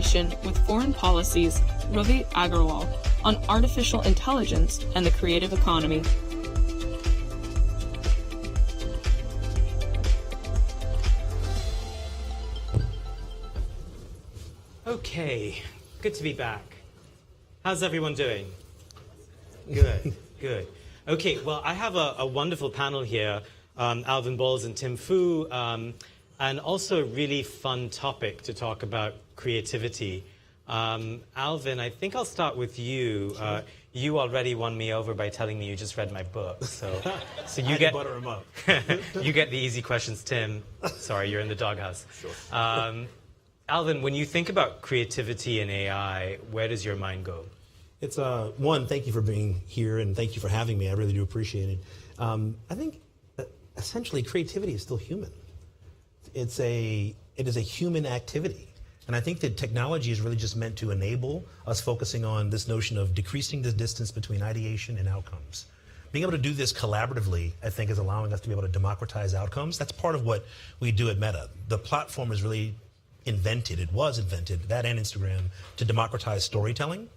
conversation with Foreign Policy's Ravi Agrawal on artificial intelligence and the creative economy. Okay, good to be back. How's everyone doing? Good, good. Okay, well, I have a wonderful panel here, Alvin Bowles and Tim Fu, and also a really fun topic to talk about creativity. Alvin, I think I'll start with you. Sure. You already won me over by telling me you just read my book, so you get butter 'em up. You get the easy questions, Tim. Sorry, you're in the doghouse. Sure. Alvin, when you think about creativity and AI, where does your mind go? It's one, thank you for being here and thank you for having me. I really do appreciate it. I think essentially creativity is still human. It is a human activity. And I think that technology is really just meant to enable us focusing on this notion of decreasing the distance between ideation and outcomes. Being able to do this collaboratively, I think, is allowing us to be able to democratize outcomes. That's part of what we do at Meta. The platform is really it was invented, that and Instagram, to democratize storytelling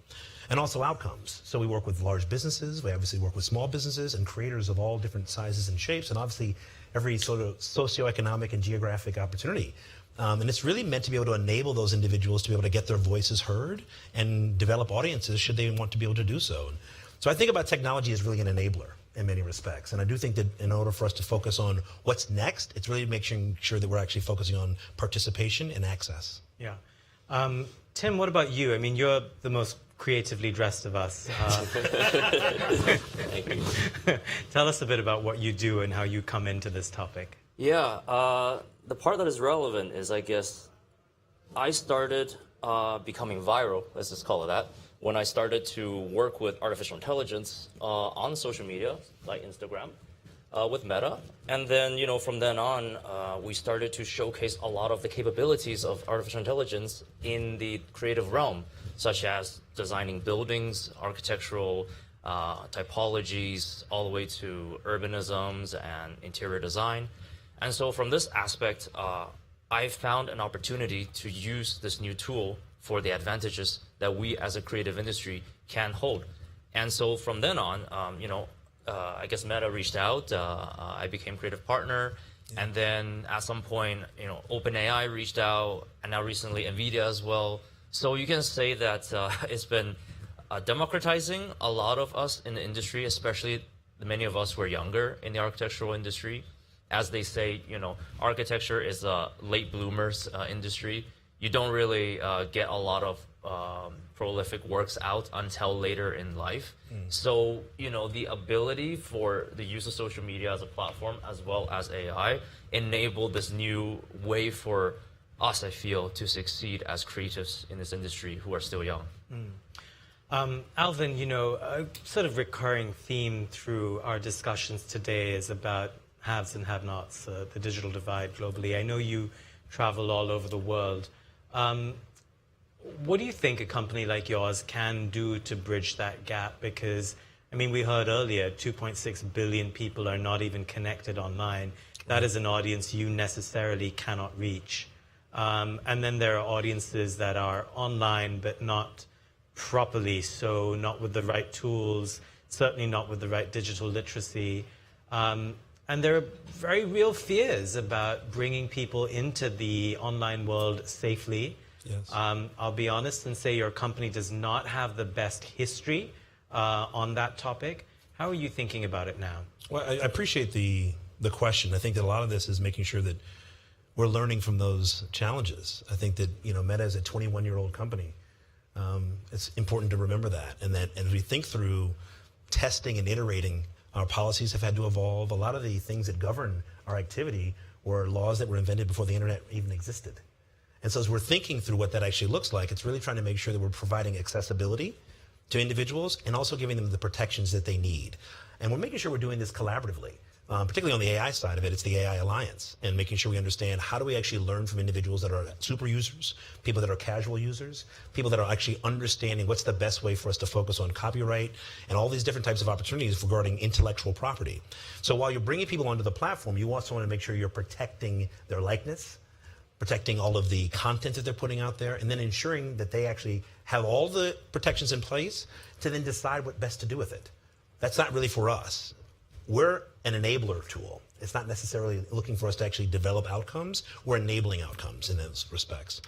and also outcomes. So we work with large businesses, we obviously work with small businesses and creators of all different sizes and shapes, and obviously every sort of socioeconomic and geographic opportunity. And it's really meant to be able to enable those individuals to be able to get their voices heard and develop audiences should they want to be able to do so. So I think about technology as really an enabler in many respects. And I do think that in order for us to focus on what's next, it's really making sure that we're actually focusing on participation and access. Yeah. Tim, what about you? I mean, you're the most creatively dressed of us. Thank you. Tell us a bit about what you do and how you come into this topic. Yeah, the part that is relevant is, I guess, I started becoming viral, let's just call it that, when I started to work with artificial intelligence on social media, like Instagram, with Meta. And then, from then on, we started to showcase a lot of the capabilities of artificial intelligence in the creative realm, such as designing buildings, architectural typologies, all the way to urbanisms and interior design. And so from this aspect, I found an opportunity to use this new tool for the advantages that we as a creative industry can hold. And so from then on, I guess Meta reached out, I became creative partner, and then at some point, OpenAI reached out, and now recently NVIDIA as well. So you can say that it's been democratizing a lot of us in the industry, especially many of us who are younger in the architectural industry. As they say, architecture is a late bloomers industry. You don't really get a lot of prolific works out until later in life. So, the ability for the use of social media as a platform as well as AI enabled this new way for us, I feel, to succeed as creatives in this industry who are still young. Alvin, a sort of recurring theme through our discussions today is about haves and have-nots, the digital divide globally. I know you travel all over the world. What do you think a company like yours can do to bridge that gap? Because, we heard earlier, 2.6 billion people are not even connected online. That is an audience you necessarily cannot reach. And then there are audiences that are online but not properly, so not with the right tools, certainly not with the right digital literacy. And there are very real fears about bringing people into the online world safely. Yes. I'll be honest and say your company does not have the best history on that topic. How are you thinking about it now? Well, I appreciate the question. I think that a lot of this is making sure that we're learning from those challenges. I think that Meta is a 21-year-old company. It's important to remember that, and that as we think through testing and iterating, our policies have had to evolve. A lot of the things that govern our activity were laws that were invented before the internet even existed. And so as we're thinking through what that actually looks like, it's really trying to make sure that we're providing accessibility to individuals and also giving them the protections that they need. And we're making sure we're doing this collaboratively. Particularly on the AI side of it, it's the AI Alliance, and making sure we understand how do we actually learn from individuals that are super users, people that are casual users, people that are actually understanding what's the best way for us to focus on copyright and all these different types of opportunities regarding intellectual property. So while you're bringing people onto the platform, you also want to make sure you're protecting their likeness, protecting all of the content that they're putting out there, and then ensuring that they actually have all the protections in place to then decide what best to do with it. That's not really for us. We're an enabler tool. It's not necessarily looking for us to actually develop outcomes. We're enabling outcomes in those respects.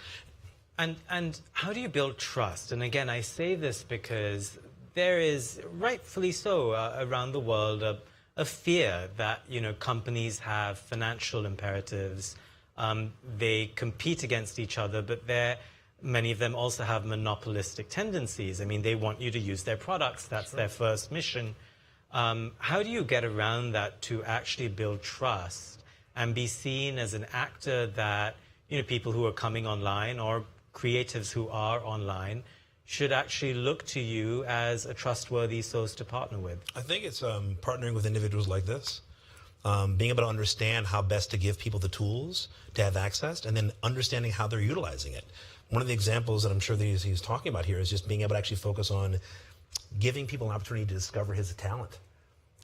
And how do you build trust? And again, I say this because there is, rightfully so, around the world, a fear that companies have financial imperatives. They compete against each other, but many of them also have monopolistic tendencies. I mean, they want you to use their products. That's their first mission. How do you get around that to actually build trust and be seen as an actor that people who are coming online or creatives who are online should actually look to you as a trustworthy source to partner with? I think it's partnering with individuals like this, being able to understand how best to give people the tools to have access, and then understanding how they're utilizing it. One of the examples that I'm sure that he's talking about here is just being able to actually focus on giving people an opportunity to discover his talent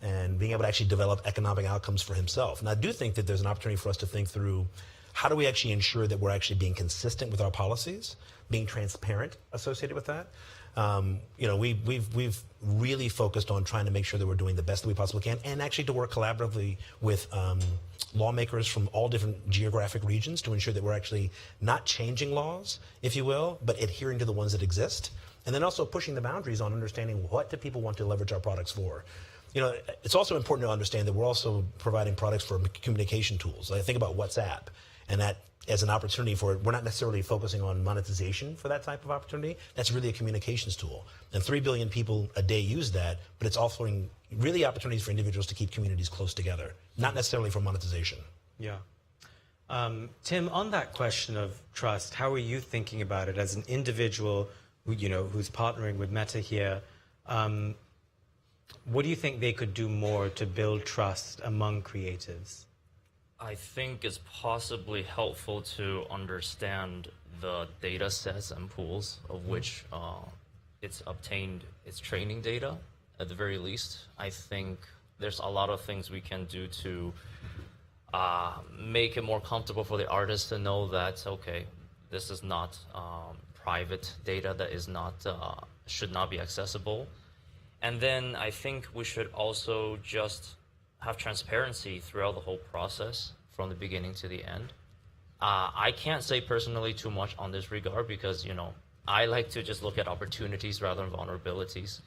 and being able to actually develop economic outcomes for himself. And I do think that there's an opportunity for us to think through how do we actually ensure that we're actually being consistent with our policies, being transparent associated with that. We've really focused on trying to make sure that we're doing the best that we possibly can, and actually to work collaboratively with lawmakers from all different geographic regions to ensure that we're actually not changing laws, if you will, but adhering to the ones that exist. And then also pushing the boundaries on understanding what do people want to leverage our products for. It's also important to understand that we're also providing products for communication tools. I think about WhatsApp, and that as an opportunity for it. We're not necessarily focusing on monetization for that type of opportunity. That's really a communications tool. And 3 billion people a day use that, but it's offering really opportunities for individuals to keep communities close together, not necessarily for monetization. Yeah. Tim, on that question of trust, how are you thinking about it as an individual who's partnering with Meta here? What do you think they could do more to build trust among creatives? I think it's possibly helpful to understand the data sets and pools of which it's obtained its training data, at the very least. I think there's a lot of things we can do to make it more comfortable for the artist to know that, okay, this is not private data that is not should not be accessible. And then I think we should also just have transparency throughout the whole process from the beginning to the end. I can't say personally too much on this regard because, I like to just look at opportunities rather than vulnerabilities.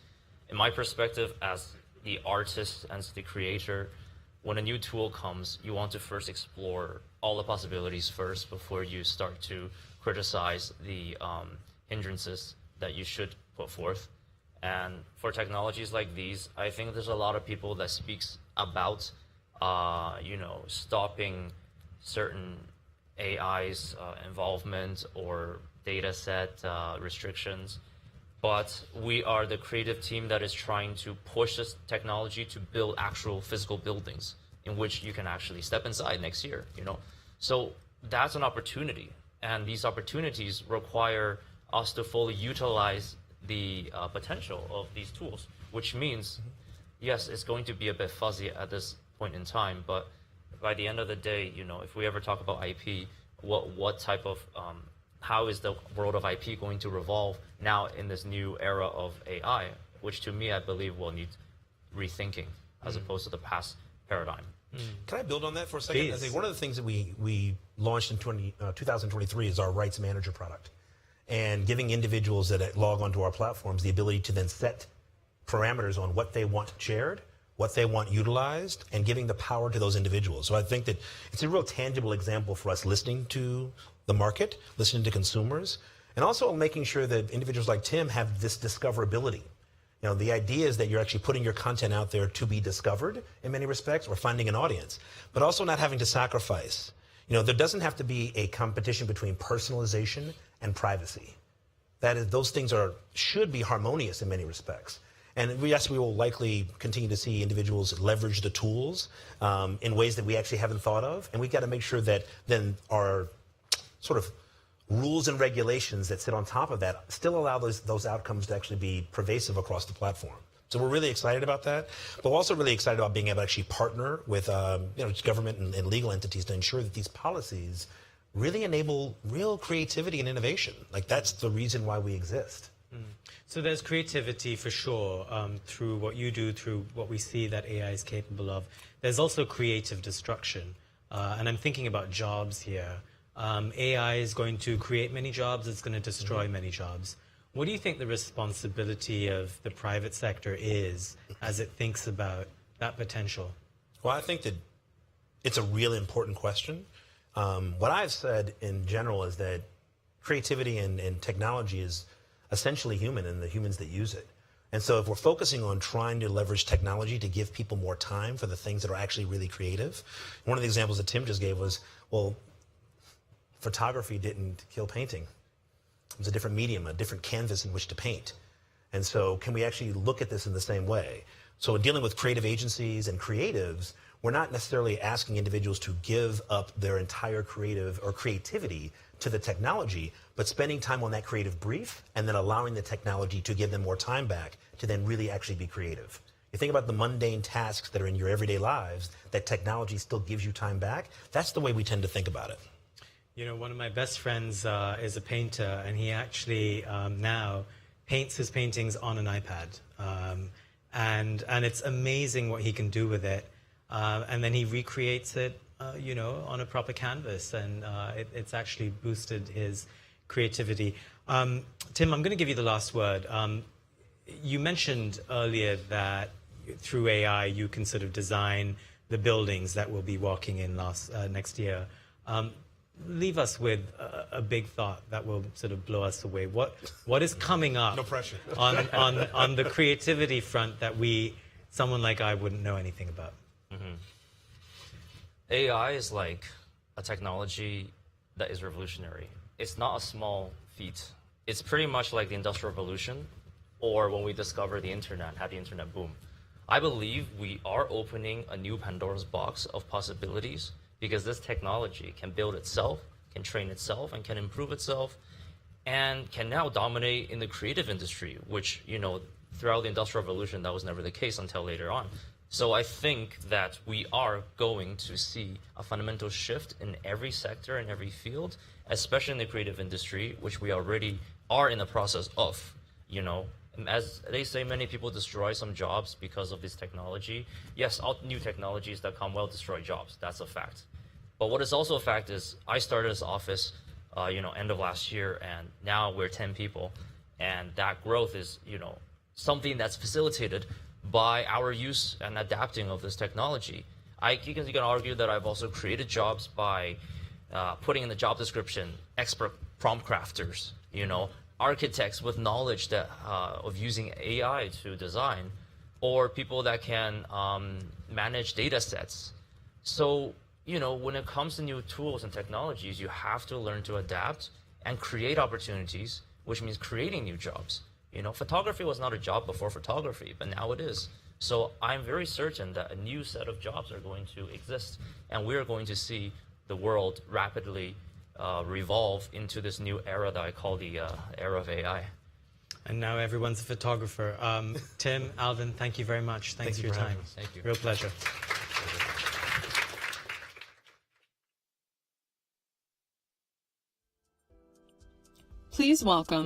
In my perspective as the artist and the creator, when a new tool comes, you want to first explore all the possibilities first before you start to criticize the hindrances that you should put forth. And for technologies like these, I think there's a lot of people that speaks about, stopping certain AI's involvement or data set restrictions. But we are the creative team that is trying to push this technology to build actual physical buildings in which you can actually step inside next year, So that's an opportunity. And these opportunities require us to fully utilize the potential of these tools, which means, yes, it's going to be a bit fuzzy at this point in time, but by the end of the day, if we ever talk about IP, what type of, how is the world of IP going to revolve now in this new era of AI, which to me, I believe will need rethinking as opposed to the past paradigm. Can I build on that for a second? Please. I think one of the things that we launched in 2023 is our Rights Manager product, and giving individuals that log onto our platforms the ability to then set parameters on what they want shared, what they want utilized, and giving the power to those individuals. So I think that it's a real tangible example for us listening to the market, listening to consumers, and also making sure that individuals like Tim have this discoverability. The idea is that you're actually putting your content out there to be discovered in many respects, or finding an audience, but also not having to sacrifice. There doesn't have to be a competition between personalization and privacy. That is, those things should be harmonious in many respects. And yes, we will likely continue to see individuals leverage the tools in ways that we actually haven't thought of. And we've got to make sure that then our sort of rules and regulations that sit on top of that still allow those outcomes to actually be pervasive across the platform. So we're really excited about that, but we're also really excited about being able to actually partner with government and legal entities to ensure that these policies really enable real creativity and innovation. Like, that's the reason why we exist. So there's creativity for sure through what you do, through what we see that AI is capable of. There's also creative destruction. And I'm thinking about jobs here. AI is going to create many jobs, it's going to destroy many jobs. What do you think the responsibility of the private sector is as it thinks about that potential? Well, I think that it's a really important question. What I've said in general is that creativity and technology is essentially human and the humans that use it. And so if we're focusing on trying to leverage technology to give people more time for the things that are actually really creative, one of the examples that Tim just gave was, well, photography didn't kill painting. It was a different medium, a different canvas in which to paint. And so can we actually look at this in the same way? So in dealing with creative agencies and creatives, we're not necessarily asking individuals to give up their entire creative or creativity to the technology, but spending time on that creative brief and then allowing the technology to give them more time back to then really actually be creative. You think about the mundane tasks that are in your everyday lives, that technology still gives you time back. That's the way we tend to think about it. You know, one of my best friends is a painter, and he actually now paints his paintings on an iPad. And it's amazing what he can do with it. And then he recreates it, you know, on a proper canvas, and it's actually boosted his creativity. Tim, I'm going to give you the last word. You mentioned earlier that through AI you can sort of design the buildings that we'll be walking in next year. Leave us with a big thought that will sort of blow us away. What is coming up? No pressure. on the creativity front that someone like I wouldn't know anything about? AI is like a technology that is revolutionary. It's not a small feat. It's pretty much like the Industrial Revolution, or when we discovered the internet, had the internet boom. I believe we are opening a new Pandora's box of possibilities, because this technology can build itself, can train itself, and can improve itself, and can now dominate in the creative industry, which, you know, throughout the Industrial Revolution, that was never the case until later on. So I think that we are going to see a fundamental shift in every sector and every field, especially in the creative industry, which we already are in the process of. You know, as they say, many people destroy some jobs because of this technology. Yes, all new technologies that come will destroy jobs. That's a fact. But what is also a fact is I started this office, you know, end of last year, and now we're 10 people. And that growth is, you know, something that's facilitated by our use and adapting of this technology. You can argue that I've also created jobs by putting in the job description expert prompt crafters, you know, architects with knowledge that of using AI to design, or people that can manage data sets. So, you know, when it comes to new tools and technologies, you have to learn to adapt and create opportunities, which means creating new jobs. You know, photography was not a job before photography, but now it is. So I'm very certain that a new set of jobs are going to exist, and we're going to see the world rapidly revolve into this new era that I call the era of AI. And now everyone's a photographer. Tim, Alvin, thank you very much. Thanks for your time. Thank you. Real pleasure. Please welcome